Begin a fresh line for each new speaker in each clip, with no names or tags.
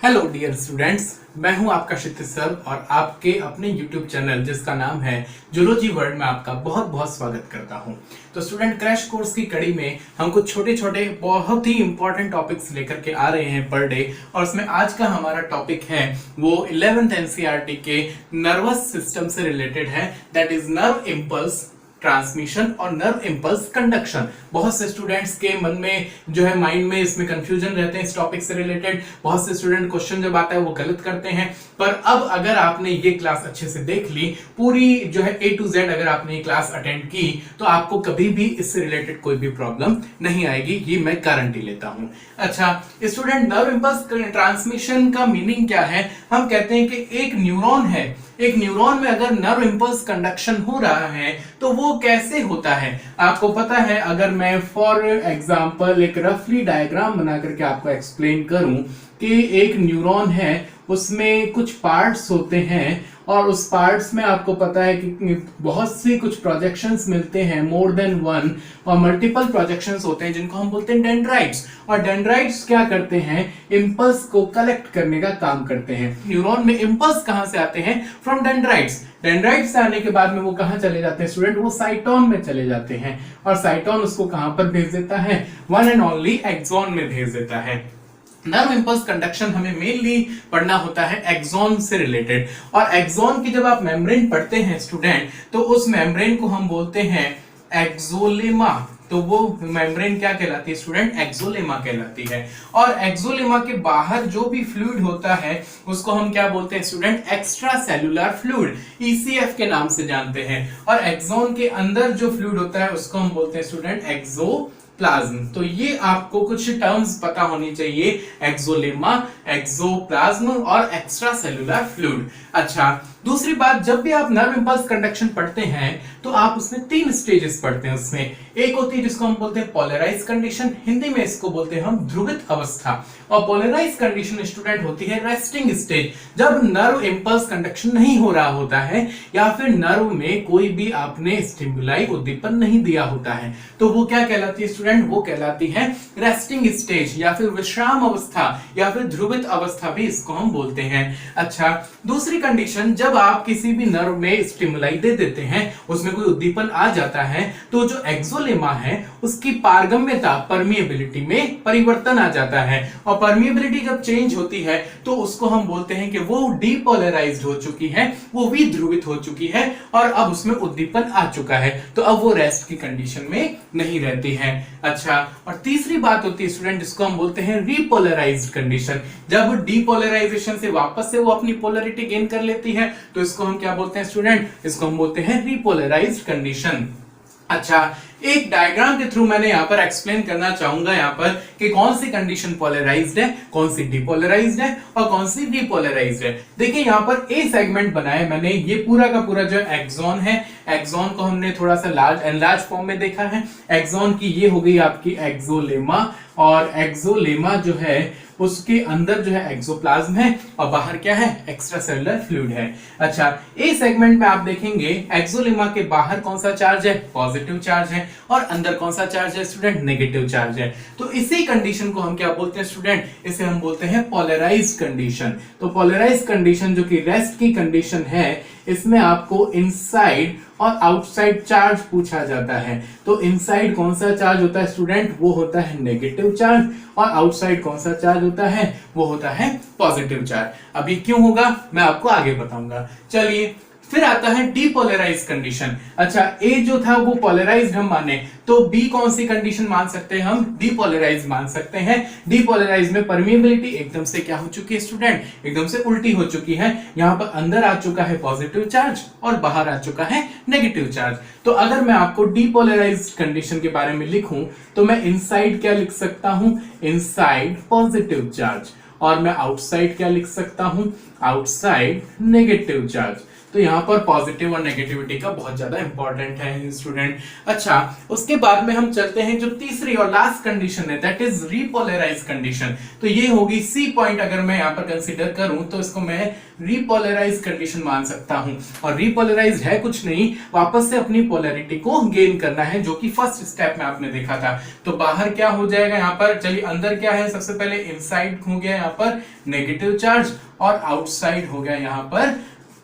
Hello dear students, मैं हूं आपका क्षितिज सर और आपके अपने यूट्यूब चैनल जिसका नाम है जूलॉजी वर्ल्ड में आपका बहुत बहुत स्वागत करता हूं। तो स्टूडेंट, क्रैश कोर्स की कड़ी में हम कुछ छोटे छोटे बहुत ही इंपॉर्टेंट टॉपिक्स लेकर के आ रहे हैं पर डे, और उसमें आज का हमारा टॉपिक है वो 11th एनसीईआरटी के नर्वस सिस्टम से रिलेटेड है, that is nerve impulse transmission और नर्व इम्पल्स कंडक्शन। बहुत से स्टूडेंट्स के मन में जो है माइंड में इसमें कंफ्यूजन रहते हैं इस टॉपिक से रिलेटेड। बहुत से स्टूडेंट क्वेश्चन जब आता है वो गलत करते हैं, पर अब अगर आपने ये क्लास अच्छे से देख ली, पूरी जो है A to Z अगर आपने ये क्लास अटेंड की, तो आपको कभी भी इससे रिलेटेड कोई भी प्रॉब्लम नहीं आएगी, ये मैं गारंटी लेता हूं। अच्छा स्टूडेंट, नर्व इम्पल्स ट्रांसमिशन का मीनिंग क्या है? हम कहते हैं कि एक न्यूरॉन है, एक न्यूरॉन में अगर नर्व इम्पल्स कंडक्शन हो रहा है तो वो कैसे होता है आपको पता है। अगर मैं फॉर एग्जांपल एक रफली डायग्राम बना करके आपको एक्सप्लेन करूं कि एक न्यूरॉन है, उसमें कुछ पार्ट्स होते हैं और उस पार्ट्स में आपको पता है कि बहुत सी कुछ प्रोजेक्शंस मिलते हैं, मोर देन वन, और मल्टीपल प्रोजेक्शंस होते हैं जिनको हम बोलते हैं डेंड्राइट्स। और डेंड्राइट्स क्या करते हैं? इंपल्स को कलेक्ट करने का काम करते हैं। न्यूरॉन में इंपल्स कहां से आते हैं? From dendrites. डेंड्राइट से आने के बाद में वो कहां चले जाते हैं स्टूडेंट? वो साइटोन में चले जाते हैं, और साइटोन उसको कहां पर भेज देता है? वन एंड ओनली एक्सॉन में भेज देता है। नर्व इम्पल्स कंडक्शन हमें मेनली पढ़ना होता है एक्सॉन से रिलेटेड, और एक्सॉन की जब आप मेम्ब्रेन पढ़ते हैं स्टूडेंट, तो उस मेम्ब्रेन को हम बोलते हैं एक्सोलेमा। तो वो मेम्ब्रेन क्या कहलाती है स्टूडेंट? एक्सोलेमा कहलाती है। और एक्सोलेमा के बाहर जो भी फ्लूइड होता है उसको हम क्या बोलते हैं student? Extra cellular fluid, ECF के नाम से जानते हैं। और एक्सॉन के अंदर जो फ्लूइड होता है उसको हम बोलते हैं स्टूडेंट एक्सोप्लाज्म। तो ये आपको कुछ टर्म्स पता होनी चाहिए, एक्सोलेमा, एक्सोप्लाज्म और एक्स्ट्रा सेल्यूलर फ्लूइड। अच्छा, दूसरी बात, जब भी आप नर्व इम्पल्स कंडक्शन पढ़ते हैं तो आप उसमें 3 स्टेजेस पढ़ते हैं। उसमें एक होती है जिसको हम बोलते हैं पोलराइज कंडीशन, हिंदी में इसको बोलते हैं हम ध्रुवित अवस्था। और पोलराइज कंडीशन स्टूडेंट होती है रेस्टिंग स्टेज, जब नर्व इम्पल्स कंडक्शन नहीं हो रहा होता है या फिर नर्व में कोई भी आपने स्टिमुलाई उद्दीपन नहीं दिया होता है, तो वो क्या कहलाती है स्टूडेंट? वो कहलाती है रेस्टिंग स्टेज या फिर विश्राम अवस्था या फिर ध्रुवित अवस्था भी इसको हम बोलते हैं। अच्छा, दूसरी कंडीशन, जब आप किसी भी नर्व में स्टिमुलाई दे देते हैं, उसमें कोई उद्दीपन आ जाता है, तो जो एक्सोलेमा है उसकी पारगम्यता, परमिएबिलिटी में परिवर्तन आ जाता है। और परमिएबिलिटी जब चेंज होती है तो उसको हम बोलते हैं कि वो डीपोलराइज्ड हो चुकी है, वो विध्रुवित हो चुकी है और अब उसमें उद्दीपन आ चुका है, तो अब वो रेस्ट की कंडीशन में नहीं रहती है। अच्छा, और तीसरी बात होती है स्टूडेंट जिसको हम बोलते हैं रीपोलराइज्ड कंडीशन। जब डीपोलराइजेशन से वापस से वो अपनी पोलरिटी गेन कर लेती है तो इसको हम क्या बोलते हैं स्टूडेंट? इसको हम बोलते हैं रीपोलराइज्ड कंडीशन। अच्छा, एक डायग्राम के थ्रू मैंने यहां पर एक्सप्लेन करना चाहूंगा यहां पर कि कौन सी कंडीशन पोलराइज्ड है, कौन सी डिपोलराइज्ड है और कौन सी रीपोलराइज्ड है। देखिए यहां पर ए सेगमेंट बनाया मैंने, ये पूरा का पूरा जो एक्सॉन है, एक्सॉन को हमने थोड़ा सा लार्ज एनलार्ज फॉर्म में देखा है। एक्सॉन की ये हो गई आपकी एक्सोलेमा, और एक्सोलेमा जो है उसके अंदर जो है एक्सोप्लाज्म है और बाहर क्या है? एक्स्ट्रा सेल्युलर फ्लूइड है। अच्छा, ए सेगमेंट में आप देखेंगे एक्सोलेमा के बाहर कौन सा चार्ज है? पॉजिटिव चार्ज है, और अंदर कौन सा चार्ज है स्टूडेंट? नेगेटिव चार्ज है। तो इसी कंडीशन को हम क्या बोलते हैं स्टूडेंट? इसे हम बोलते हैं पोलराइज्ड कंडीशन। तो पोलराइज्ड कंडीशन जो कि रेस्ट की कंडीशन है, इसमें आपको इनसाइड और आउटसाइड चार्ज पूछा जाता है। तो इनसाइड कौन सा चार्ज होता है स्टूडेंट? वो होता है नेगेटिव चार्ज, और आउटसाइड कौन सा चार्ज होता है? वो होता है पॉजिटिव चार्ज। अभी क्यों होगा मैं आपको आगे बताऊंगा। चलिए, फिर आता है डीपोलराइज कंडीशन। अच्छा, ए जो था वो पोलराइज्ड हम माने, तो बी कौन सी कंडीशन मान सकते हैं हम? डीपोलराइज मान सकते हैं। डीपोलराइज में परमिएबिलिटी एकदम से क्या हो चुकी है स्टूडेंट? एकदम से उल्टी हो चुकी है। यहां पर अंदर आ चुका है पॉजिटिव चार्ज और बाहर आ चुका है नेगेटिव चार्ज। तो अगर मैं आपको डीपोलराइज कंडीशन के बारे में लिखूं तो मैं इनसाइड क्या लिख सकता हूं? इनसाइड पॉजिटिव चार्ज, और मैं आउटसाइड क्या लिख सकता हूं? Outside negative charge. तो यहाँ पर पॉजिटिव और नेगेटिविटी का बहुत ज्यादा इंपॉर्टेंट है स्टूडेंट। अच्छा, उसके बाद में हम चलते हैं जो तीसरी और लास्ट कंडीशन है, दैट इज रीपोलराइज कंडीशन। तो ये होगी सी पॉइंट, अगर मैं यहाँ पर कंसीडर करूं तो इसको मैं रीपोलराइज कंडीशन मान सकता हूं। और रीपोलराइज है कुछ नहीं, वापस से अपनी पोलैरिटी को गेन करना है, जो कि फर्स्ट स्टेप में आपने देखा था। तो बाहर क्या हो जाएगा यहाँ पर, चलिए अंदर क्या है, सबसे पहले इनसाइड हो गया यहाँ पर नेगेटिव चार्ज और आउटसाइड हो गया यहाँ पर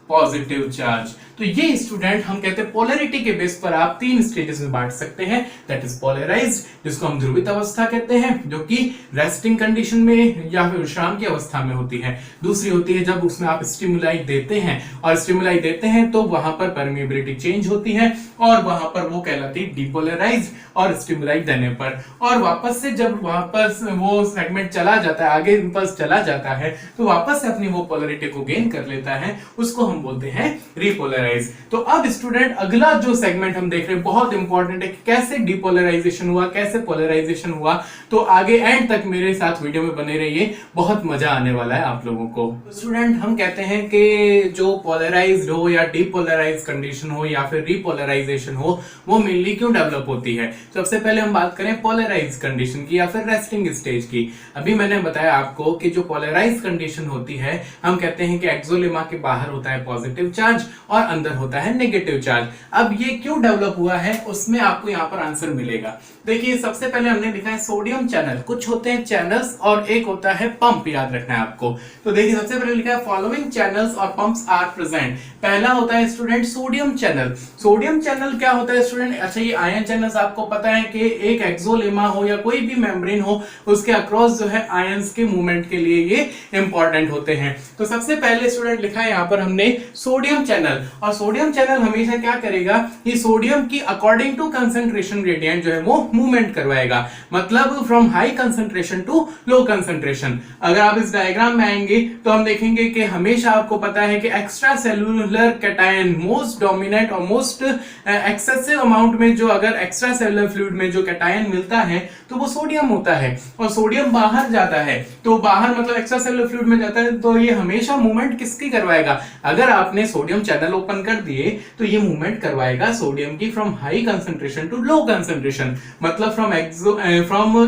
पॉजिटिव चार्ज। तो ये स्टूडेंट हम कहते हैं पोलैरिटी के बेस पर आप 3 स्टेजेस में बांट सकते हैं, दैट इज पोलराइज्ड, जिसको हम ध्रुवित अवस्था कहते हैं, जो कि रेस्टिंग कंडीशन में या फिर विश्राम की अवस्था में होती है। दूसरी होती है जब उसमें आप स्टिमुलाई देते हैं, और स्टिमुलाई देते हैं तो वहां पर परमिएबिलिटी चेंज होती है और वहां पर वो कहलाती है डिपोलराइज्ड, और स्टिमुलाई देने पर और वापस से जब वापस वो सेगमेंट चला जाता है, आगे इंपल्स चला जाता है, तो वापस से अपनी वो पोलैरिटी को गेन कर लेता है, उसको हम बोलते हैं रीपोलराइज। तो अब स्टूडेंट अगला जो सेगमेंट हम देख रहे हैं बहुत इंपॉर्टेंट है कि कैसे डिपोलराइजेशन हुआ, कैसे पोलराइजेशन हुआ। तो आगे एंड तक मेरे साथ वीडियो में बने रहिए, बहुत मजा आने वाला है आप लोगों को। स्टूडेंट हम कहते हैं कि जो पोलराइज्ड हो या डिपोलराइज कंडीशन हो या फिर रीपोलराइजेशन हो, वो मेनली क्यों डेवलप होती है। सबसे पहले हम बात करें पोलराइज कंडीशन की या फिर रेस्टिंग स्टेज की। अभी मैंने बताया आपको कि जो पोलराइज कंडीशन होती है, हम कहते हैं कि एक्सोलेमा के बाहर होता है पॉजिटिव चार्ज और अंदर होता है नेगेटिव चार्ज। अब ये क्यों डेवलप हुआ है, उसमें आपको यहाँ पर आंसर मिलेगा। देखिए सबसे पहले हमने लिखा है सोडियम चैनल, कुछ होते हैं चैनल्स और एक होता है पंप, याद रखना है आपको। तो देखिए सबसे पहले लिखा है फॉलोइंग चैनल्स और पंप्स आर प्रेजेंट। पहला होता है student sodium channel. Sodium channel क्या होता है स्टूडेंट, अच्छा ये आयन चैनल्स आपको पता है कि एक एक्सोलेमा हो या कोई भी मेम्ब्रेन हो, उसके अक्रॉस जो है आयंस के मूवमेंट के लिए ये इंपॉर्टेंट होते हैं। तो सबसे पहले स्टूडेंट लिखा है यहाँ पर हमने सोडियम चैनल, और सोडियम चैनल हमेशा क्या करेगा, ये सोडियम की अकॉर्डिंग टू कंसंट्रेशन ग्रेडियंट जो है वो मूवमेंट करवाएगा, मतलब from high concentration to low concentration. अगर आप इस डायग्राम में आएंगे तो हम देखेंगे कि हमेशा आपको पता है कि extra cellular cation most dominant और मोस्ट एक्सेसिव अमाउंट में जो अगर एक्स्ट्रा सेलुलर फ्लूइड में जो कैटायन मिलता है तो वो सोडियम होता है, और सोडियम बाहर जाता है, तो बाहर मतलब एक्स्ट्रा सेलुलर फ्लूइड में जाता है, तो ये हमेशा मूवमेंट किसकी करवाएगा, अगर आपने सोडियम चैनल ओपन कर दिए तो ये मूवमेंट करवाएगा सोडियम की from high concentration to low concentration, मतलब from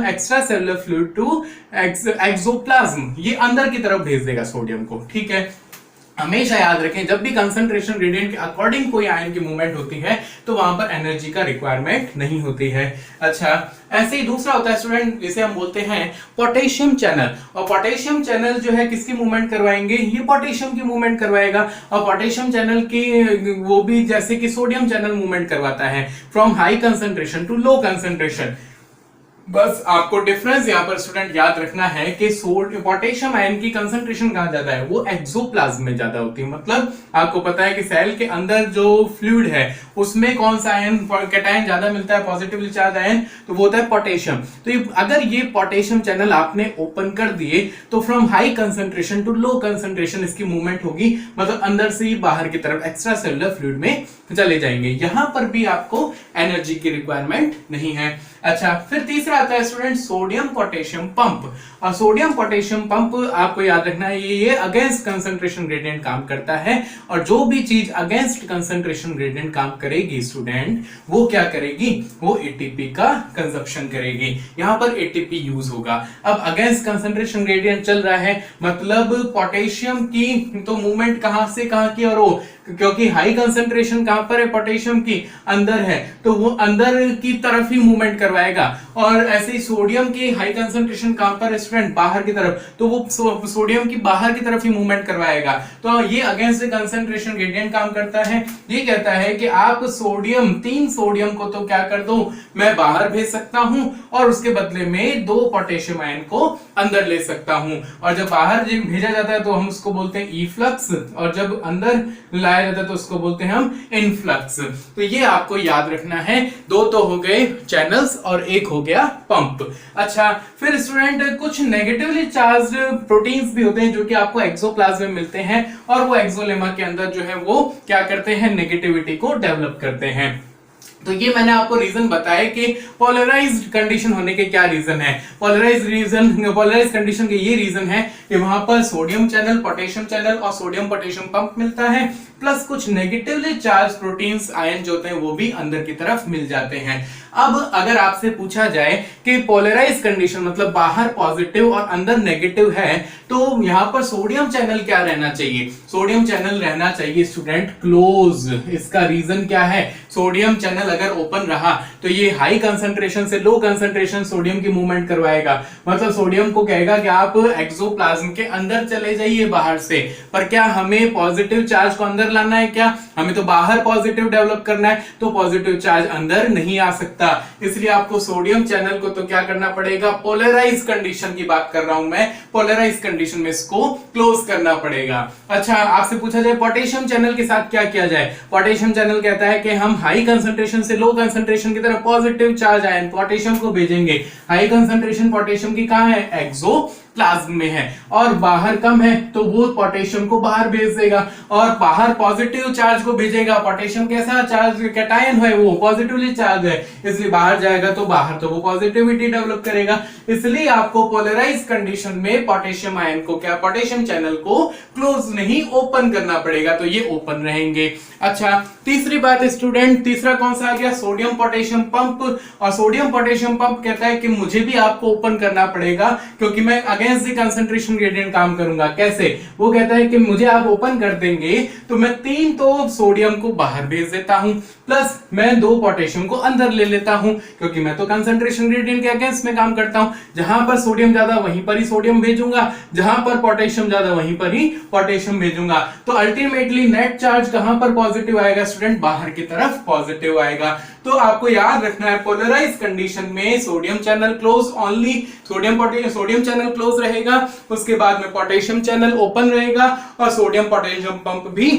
extra cellular fluid to exoplasm, ये अंदर की तरफ भेज देगा सोडियम को। ठीक है, हमेशा याद रखें जब भी कंसंट्रेशन ग्रेडियंट के अकॉर्डिंग कोई आयन की मूवमेंट होती है तो वहां पर एनर्जी का रिक्वायरमेंट नहीं होती है। अच्छा, ऐसे ही दूसरा होता है स्टूडेंट जिसे हम बोलते हैं पोटेशियम चैनल, और पोटेशियम चैनल जो है किसकी मूवमेंट करवाएंगे, ये पोटेशियम की मूवमेंट करवाएगा। और पोटेशियम चैनल की वो भी जैसे कि सोडियम चैनल मूवमेंट करवाता है from high concentration to low concentration. बस आपको डिफरेंस यहाँ पर स्टूडेंट याद रखना है कि पोटेशियम आयन की कंसंट्रेशन कहाँ ज्यादा है, वो एक्सोप्लाज्म में ज्यादा होती है। मतलब आपको पता है कि सेल के अंदर जो फ्लूइड है उसमें कौन सा आयन कैटायन ज्यादा मिलता है, पॉजिटिवली चार्ज आयन, तो वो होता है पोटेशियम। तो अगर ये पोटेशियम चैनल आपने ओपन कर दिए तो from high concentration to low concentration इसकी मूवमेंट होगी, मतलब अंदर से ही बाहर की तरफ एक्स्ट्रा सेलुलर फ्लूइड में चले जाएंगे। यहां पर भी आपको एनर्जी की रिक्वायरमेंट नहीं है। अच्छा, फिर तीसरा आता है स्टूडेंट सोडियम पोटेशियम पंप, और सोडियम पोटेशियम पंप आपको याद रखना है ये अगेंस्ट कंसंट्रेशन ग्रेडियंट काम करता है, और जो भी चीज अगेंस्ट कंसंट्रेशन ग्रेडियंट काम करेगी स्टूडेंट वो क्या करेगी, वो एटीपी का कंजप्शन करेगी। यहां पर एटीपी यूज होगा। अब अगेंस्ट कंसंट्रेशन ग्रेडियंट चल रहा है, मतलब पोटेशियम की तो मूवमेंट कहां से कहां की, और वो क्योंकि हाई कंसंट्रेशन कहां पर है पोटेशियम की, अंदर है, तो वो अंदर की तरफ ही मूवमेंट करवाएगा। और ऐसे ही सोडियम की हाई कंसंट्रेशन कहां पर है स्टूडेंट, बाहर की तरफ, तो वो सोडियम की बाहर की तरफ ही मूवमेंट करवाएगा। तो ये अगेंस्ट कंसंट्रेशन ग्रेडियंट काम करता है। ये कहता है कि आप सोडियम, 3 सोडियम को तो क्या कर दो, मैं बाहर भेज सकता हूं, और उसके बदले में 2 पोटेशियम आयन को अंदर ले सकता हूं। और जब बाहर भेजा जाता है तो हम उसको बोलते हैं इफ्लक्स, और जब अंदर लाया जाता है तो उसको बोलते हैं हम इनफ्लक्स। तो ये आपको याद रखना है। 2 तो हो गए चैनल्स और 1 हो गया पंप। अच्छा, फिर स्टूडेंट कुछ नेगेटिवली चार्ज्ड प्रोटीन्स भी होते हैं जो कि आपको एक्सोप्लाज्म में मिलते हैं, और वो एक्सोलेमा के अंदर जो है वो क्या करते हैं, नेगेटिविटी को डेवलप करते हैं। तो ये मैंने आपको रीजन बताया कि पोलराइज्ड कंडीशन होने के क्या रीजन है। पोलराइज्ड कंडीशन के ये रीजन है कि वहां पर सोडियम चैनल, पोटेशियम चैनल और सोडियम पोटेशियम पंप मिलता है, प्लस कुछ नेगेटिवली चार्ज प्रोटीन्स, आयन जो होते हैं वो भी अंदर की तरफ मिल जाते हैं। अब अगर आपसे पूछा जाए कि पोलराइज कंडीशन मतलब बाहर पॉजिटिव और अंदर नेगेटिव है, तो यहां पर सोडियम चैनल क्या रहना चाहिए? सोडियम चैनल रहना चाहिए स्टूडेंट क्लोज। इसका रीजन क्या है? सोडियम चैनल अगर ओपन रहा तो ये हाई कंसंट्रेशन से लो कंसंट्रेशन सोडियम की मूवमेंट करवाएगा, मतलब सोडियम को कहेगा कि आप एक्सोप्लाज्म के अंदर चले जाइए बाहर से। पर क्या हमें पॉजिटिव चार्ज को अंदर लाना है? क्या हमें तो बाहर पॉजिटिव डेवलप करना है, तो पॉजिटिव चार्ज अंदर नहीं आ सकता। इसलिए आपको सोडियम चैनल को तो क्या करना पड़ेगा? पोलराइज कंडीशन की बात कर रहा हूं मैं, पोलराइज कंडीशन में इसको क्लोज करना पड़ेगा। अच्छा, आपसे पूछा जाए पोटेशियम चैनल के साथ क्या किया जाए? पोटेशियम चैनल कहता है कि हम हाई कंसंट्रेशन से लो कंसंट्रेशन की तरफ पॉजिटिव चार्ज आयन पोटेशियम को भेजेंगे। हाई कंसंट्रेशन पोटेशियम की कहां है? एक्सोप्लाज्म में है, और बाहर कम है तो वो पोटेशियम को बाहर भेज देगा, और बाहर पॉजिटिव चार्ज को भेजेगा। पोटेशियम कैसा चार्ज? कैटायन है, वो पॉजिटिवली चार्ज है, इसलिए बाहर जाएगा तो बाहर तो वो पॉजिटिविटी डेवलप करेगा। इसलिए आपको पोलराइज कंडीशन में पोटेशियम आयन को क्या, पोटेशियम चैनल को क्लोज नहीं ओपन करना पड़ेगा, तो ये ओपन रहेंगे। अच्छा, तीसरी बात स्टूडेंट, तीसरा कौन सा आ गया? Sodium potassium pump. और सोडियम पोटेशियम पंप कहता है कि मुझे भी आपको ओपन करना पड़ेगा, क्योंकि मैं अगेंस्ट द कंसंट्रेशन ग्रेडियंट काम करूंगा। कैसे? वो कहता है कि मुझे आप ओपन कर देंगे तो मैं 3 तो सोडियम को बाहर भेज देता हूं, प्लस मैं 2 पोटेशियम को अंदर ले लेता हूं, क्योंकि मैं तो कंसंट्रेशन ग्रेडियंट के अगेंस्ट में काम करता हूं। जहां पर सोडियम ज्यादा वहीं पर ही सोडियम भेजूंगा, जहां पर पोटेशियम ज्यादा वहीं पर ही पोटेशियम भेजूंगा। तो अल्टीमेटली नेट चार्ज कहां पर पॉजिटिव आएगा स्टूडेंट? बाहर की तरफ पॉजिटिव आएगा। तो आपको याद रखना है पोलराइज कंडीशन में sodium channel close only, sodium channel close रहेगा, उसके बाद में पोटेशियम चैनल ओपन रहेगा और सोडियम पोटेशियम पंप भी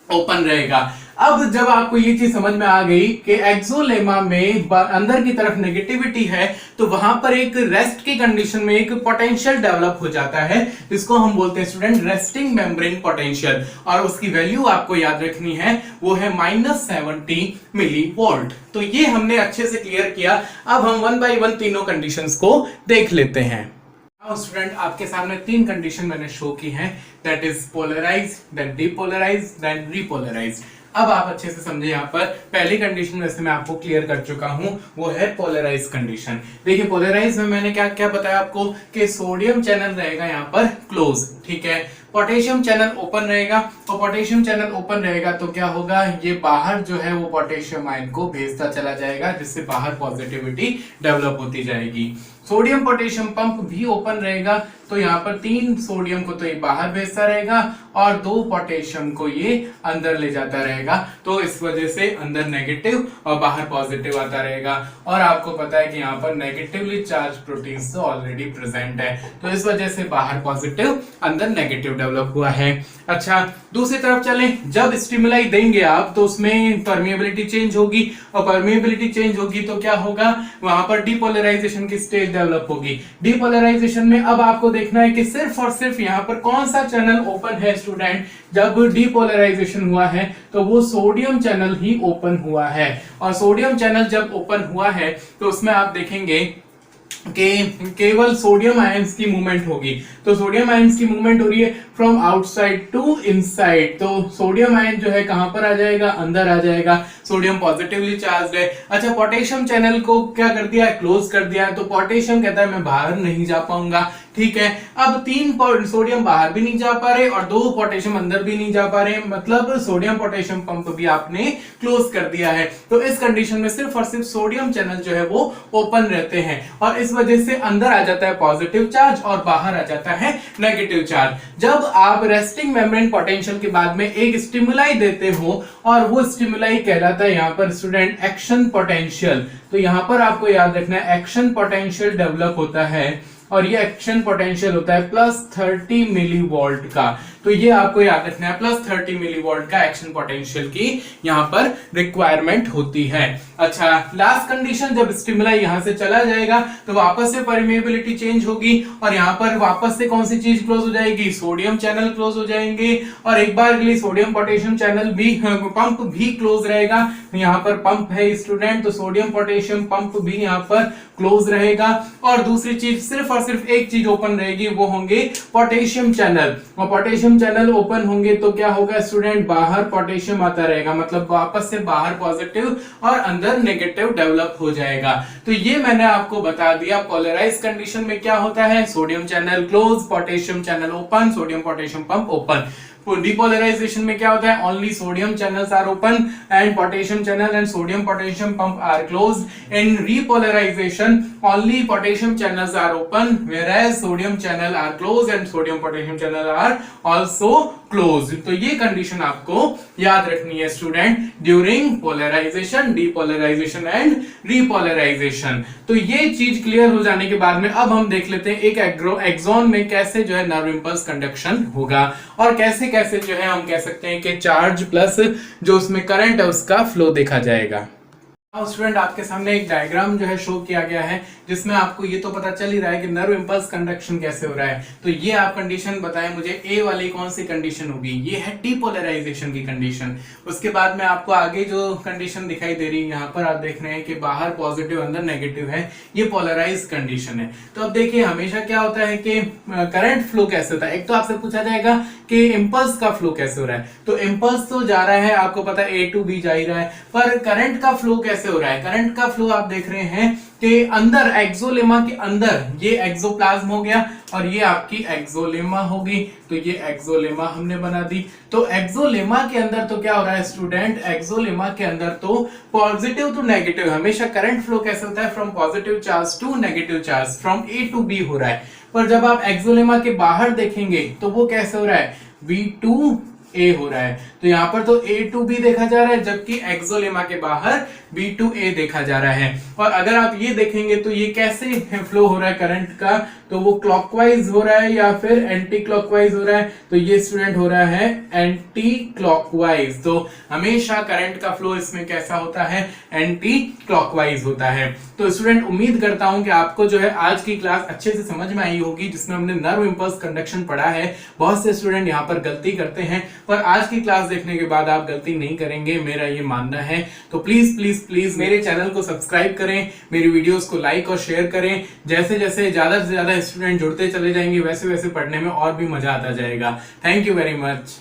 ओपन रहेगा। अब जब आपको ये चीज समझ में आ गई कि एक्सोलेमा में अंदर की तरफ नेगेटिविटी है, तो वहां पर एक रेस्ट की कंडीशन में एक पोटेंशियल डेवलप हो जाता है, जिसको हम बोलते हैं स्टूडेंट रेस्टिंग मेम्ब्रेन पोटेंशियल, और उसकी वैल्यू आपको याद रखनी है, वो है -70 मिली वोल्ट। तो ये हमने अच्छे से क्लियर किया। अब हम 1 बाय 1 तीनों कंडीशंस को देख लेते हैं। स्टूडेंट, आपके सामने 3 कंडीशन मैंने शो की हैं, that is polarise, then depolarise, then repolarise. अब आप अच्छे से समझे। यहाँ पर पहली कंडीशन वैसे मैं आपको क्लियर कर चुका हूं, वो है पोलराइज कंडीशन। देखिए पोलराइज में मैंने क्या क्या बताया आपको कि सोडियम चैनल रहेगा यहाँ पर क्लोज, ठीक है, पोटेशियम चैनल ओपन रहेगा, और पोटेशियम चैनल ओपन रहेगा तो क्या होगा, ये बाहर जो है वो पोटेशियम आयन को भेजता चला जाएगा, जिससे बाहर पॉजिटिविटी डेवलप होती जाएगी। सोडियम पोटेशियम पंप भी ओपन रहेगा, तो यहाँ पर 3 सोडियम को तो ये बाहर भेजता रहेगा और 2 पोटेशियम को ये अंदर ले जाता रहेगा, तो इस वजह से अंदर नेगेटिव और बाहर पॉजिटिव आता रहेगा। और आपको पता है कि यहाँ पर नेगेटिवली चार्ज प्रोटीन्स तो ऑलरेडी प्रेजेंट है, तो इस वजह से बाहर पॉजिटिव अंदर नेगेटिव डेवलप हुआ है। अच्छा, दूसरी तरफ चले, जब स्टिमुलाई देंगे आप तो उसमें परमिएबिलिटी चेंज होगी, और परमिएबिलिटी चेंज होगी तो क्या होगा, वहां पर डीपोलराइजेशन की स्टेज डेवलप होगी। डीपोलराइजेशन में अब आपको देखना है कि सिर्फ और सिर्फ यहाँ पर कौन सा चैनल ओपन है स्टूडेंट। जब डीपोलराइजेशन हुआ है तो वो सोडियम चैनल ही ओपन हुआ है, और सोडियम चैनल जब ओपन हुआ है तो उसमें आप देखेंगे कि केवल सोडियम आयंस की मूवमेंट होगी। तो सोडियम आयंस की मूवमेंट हो रही है फ्रॉम आउटसाइड टू इनसाइड, तो सोडियम आयन जो है कहां पर आ जाएगा, अंदर आ जाएगा। सोडियम पॉजिटिवली चार्ज्ड है। अच्छा, पोटेशियम चैनल को क्या कर दिया है, क्लोज कर दिया है, तो पोटेशियम कहता है मैं बाहर नहीं जा पाऊंगा, ठीक है। अब 3 सोडियम बाहर भी नहीं जा पा रहे और 2 पोटेशियम अंदर भी नहीं जा पा रहे, मतलब सोडियम पोटेशियम पंप भी आपने क्लोज कर दिया है। तो इस कंडीशन में सिर्फ और सिर्फ सोडियम चैनल जो है वो ओपन रहते हैं, और इस वजह से अंदर आ जाता है पॉजिटिव चार्ज और बाहर आ जाता है नेगेटिव चार्ज। जब आप रेस्टिंग मेम्ब्रेन पोटेंशियल के बाद में एक स्टिमुलाई देते हो, और वो स्टिमुलाई कहलाता है यहाँ पर स्टूडेंट एक्शन पोटेंशियल, तो यहाँ पर आपको याद रखना है एक्शन पोटेंशियल डेवलप होता है, और ये एक्शन पोटेंशियल होता है +30 मिली वोल्ट का। तो ये आपको याद रखना है, प्लस 30 मिलीवॉल्ट का एक्शन पोटेंशियल की यहाँ पर रिक्वायरमेंट होती है। अच्छा, लास्ट कंडीशन, जब स्टिमुलाई यहां से चला जाएगा तो वापस से परमेबिलिटी चेंज होगी और यहाँ पर वापस से कौन सी चीज क्लोज हो जाएगी, सोडियम चैनल क्लोज हो जाएंगे, और एक बार के लिए सोडियम पोटेशियम चैनल भी, पंप भी क्लोज रहेगा। यहाँ पर पंप है स्टूडेंट, तो सोडियम पोटेशियम पंप भी यहाँ पर क्लोज रहेगा। और दूसरी चीज, सिर्फ और सिर्फ एक चीज ओपन रहेगी, वो होंगे पोटेशियम चैनल, और पोटेशियम चैनल ओपन होंगे तो क्या होगा स्टूडेंट, बाहर पोटेशियम आता रहेगा, मतलब वापस से बाहर पॉजिटिव और अंदर नेगेटिव डेवलप हो जाएगा। तो ये मैंने आपको बता दिया पोलराइज कंडीशन में क्या होता है, sodium channel close, potassium channel open, sodium potassium pump open. Depolarisation में क्या होता है, only sodium channels are open and potassium channel and sodium potassium pump are closed. In repolarization only potassium channels are open whereas sodium channel are closed and sodium potassium channel are also closed। तो ये condition आपको याद रखनी है student during polarisation, depolarisation and repolarisation. तो ये चीज clear हो जाने के बाद में अब हम देख लेते हैं एक एक्सॉन में कैसे जो है नर्व इंपल्स कंडक्शन होगा और कैसे कैसे जो है हम कह सकते हैं कि चार्ज प्लस जो उसमें करंट है उसका फ्लो देखा जाएगा। स्टूडेंट, आपके सामने एक डायग्राम जो है शो किया गया है जिसमें आपको ये तो पता चल ही रहा है कि नर्व इंपल्स कंडक्शन कैसे हो रहा है। तो ये आप कंडीशन बताएं मुझे, ए वाली कौन सी कंडीशन होगी, ये है डिपोलराइजेशन की कंडीशन। उसके बाद में आपको आगे जो कंडीशन दिखाई दे रही है यहाँ पर आप देख रहे हैं कि बाहर पॉजिटिव अंदर नेगेटिव है, ये पोलराइज कंडीशन है। तो अब देखिए हमेशा क्या होता है कि करंट फ्लो कैसे होता है, एक तो आपसे पूछा जाएगा कि इंपल्स का फ्लो कैसे हो रहा है। तो इंपल्स तो जा रहा है, आपको पता है ए टू बी जा ही रहा है, पर करंट का फ्लो कैसे हो रहा है, करंट का फ्लो आप देख रहे हैं कि अंदर एक्सोलेमा के अंदर ये एक्सोप्लाज्म हो गया और ये आपकी एक्सोलेमा होगी। तो ये एक्सोलेमा हमने बना दी। तो एक्सोलेमा के अंदर तो क्या हो रहा है स्टूडेंट, एक्सोलेमा के अंदर तो पॉजिटिव टू नेगेटिव, हमेशा करंट फ्लो कैसे होता है, from positive charge to negative charge, from A to B हो रहा है। पर जब आप एक्सोलेमा के बाहर देखेंगे तो वो कैसे हो रहा है, बी टू ए हो रहा है। तो यहाँ पर तो ए टू बी देखा जा रहा है, जबकि एक्सोलेमा के बाहर बी टू ए देखा जा रहा है। और अगर आप ये देखेंगे तो ये कैसे फ्लो हो रहा है करंट का, तो वो क्लॉकवाइज हो रहा है या फिर एंटी क्लॉकवाइज हो रहा है। तो ये स्टूडेंट हो रहा है एंटी क्लॉकवाइज। तो हमेशा करंट का फ्लो इसमें कैसा होता है, एंटी क्लॉकवाइज होता है। तो स्टूडेंट, उम्मीद करता हूं कि आपको जो है आज की क्लास अच्छे से समझ में आई होगी, जिसमें हमने नर्व इंपल्स कंडक्शन पढ़ा है। बहुत से स्टूडेंट यहाँ पर गलती करते हैं, पर आज की क्लास देखने के बाद आप गलती नहीं करेंगे, मेरा ये मानना है। तो प्लीज प्लीज प्लीज मेरे चैनल को सब्सक्राइब करें, मेरी वीडियोस को लाइक और शेयर करें। जैसे जैसे ज्यादा से ज्यादा स्टूडेंट जुड़ते चले जाएंगे वैसे वैसे पढ़ने में और भी मजा आता जाएगा। Thank you very much.